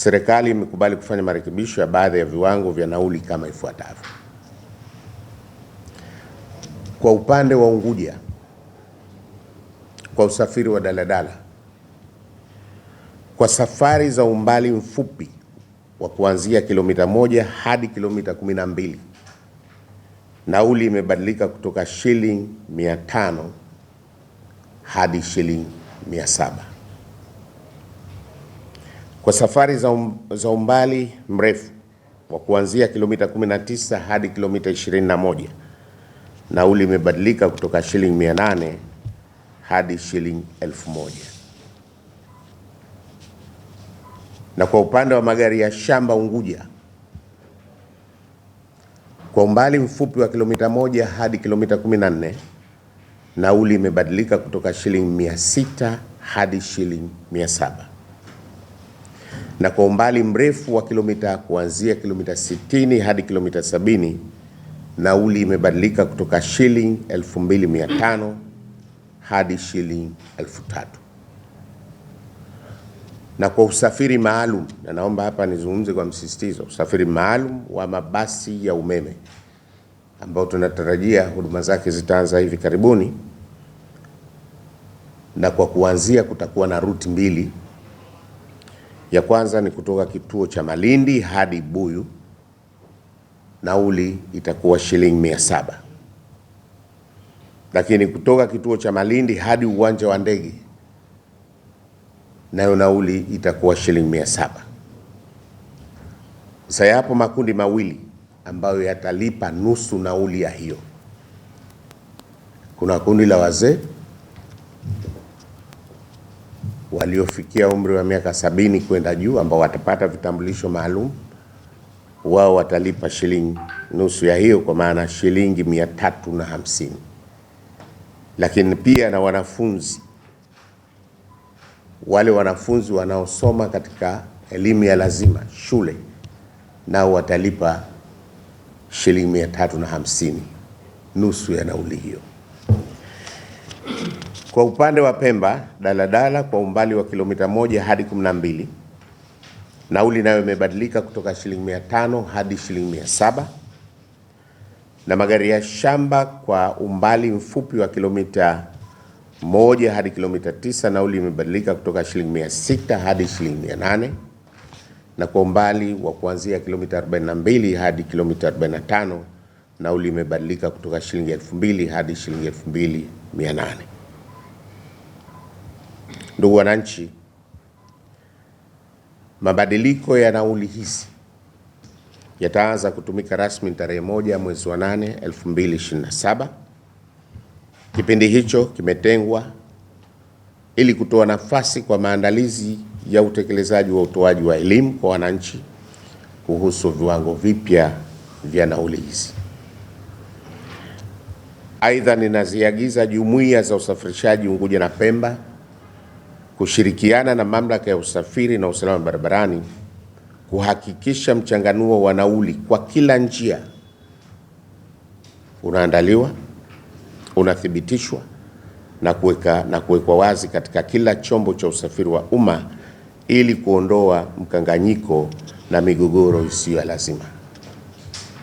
serikali imekubali kufanya marekebisho ya baadhi ya viwango vya nauli kama ifuatavyo. Kwa upande wa Unguja, kwa usafiri wa daladala, kwa safari za umbali mfupi wa kuanzia kilomita 1 hadi kilomita 12, nauli imebadilika kutoka shilingi 500 hadi shilingi 700. Kwa safari za umbali mrefu wa kuanzia kilomita 19 hadi kilomita 21, nauli imebadilika kutoka shilingi 800 hadi shilingi 1000. Na kwa upande wa magari ya shamba Unguja, kwa umbali mfupi wa kilomita 1 hadi kilomita 14, nauli imebadilika kutoka shilingi 600 hadi shilingi 700. Na kwa umbali mrefu wa kilomita kuanzia kilomita 60 hadi kilomita 70, nauli imebadilika kutoka shilingi 2500 hadi shilingi 3000. Na kwa usafiri maalum, na naomba hapa nizungumze kwa msisitizo, usafiri maalum wa mabasi ya umeme ambao tunatarajia huduma zake zitaanza hivi karibuni, na kwa kuanzia kutakuwa na ruti mbili. Ya kwanza ni kutoka kituo cha Malindi hadi Buyu, nauli itakuwa shilingi 700. Lakini kutoka kituo cha Malindi hadi uwanja wa ndege, nayo nauli itakuwa shilingi 700. Sasa yapo makundi mawili ambayo yatalipa nusu nauli ya hiyo. Kuna kundi la wazee waliofikia umri wa miaka 70 kwenda juu ambao watapata vitambulisho maalum, wao watalipa shilingi nusu ya hiyo, kwa maana shilingi 350. Lakini pia na wanafunzi, wale wanafunzi wanaosoma katika elimu ya lazima shule, nao watalipa shilingi 350, nusu ya nauli hiyo. Kwa upande wa Pemba, daladala kwa umbali wa kilomita 1 hadi 12, nauli nayo imebadilika kutoka shilingi 500 hadi shilingi 700. Na magari ya shamba kwa umbali mfupi wa kilomita 1 hadi kilomita 9, nauli imebadilika kutoka shilingi 600 hadi shilingi 800. Na kwa umbali wa kuanzia kilomita 42 hadi kilomita 45, nauli imebadilika kutoka shilingi 2000 hadi shilingi 2800. Ndugu wananchi, mabadiliko ya nauli hizi yataanza kutumika rasmi tarehe 1 mwezi wa 8 2027. Kipindi hicho kimetengwa ili kutoa nafasi kwa maandalizi ya utekelezaji wa utoaji wa elimu kwa wananchi kuhusu viwango vipya vya nauli hizi. Aidha, ninaziagiza jumuiya za usafirishaji Unguja na Pemba kushirikiana na mamlaka ya usafiri na usalama barabarani kuhakikisha mchanganuo wa nauli kwa kila njia unaandaliwa, unathibitishwa na kuwekwa wazi katika kila chombo cha usafiri wa umma ili kuondoa mkanganyiko na migogoro isiyo ya lazima.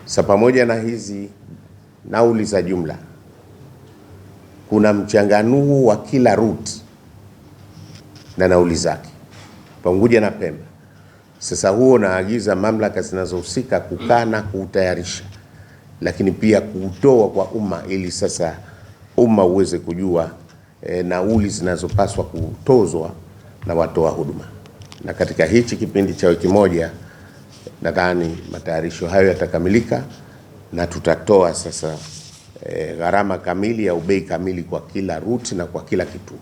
Sasa pamoja na hizi nauli za jumla, kuna mchanganuo wa kila route na nauli zake Unguja na Pemba. Sasa huo naagiza mamlaka zinazohusika kukaa na kuutayarisha, lakini pia kuutoa kwa umma ili sasa umma uweze kujua nauli zinazopaswa kutozwa na watoa huduma. Na katika hichi kipindi cha wiki moja, nadhani matayarisho hayo yatakamilika na tutatoa sasa gharama kamili au bei kamili kwa kila route na kwa kila kituo.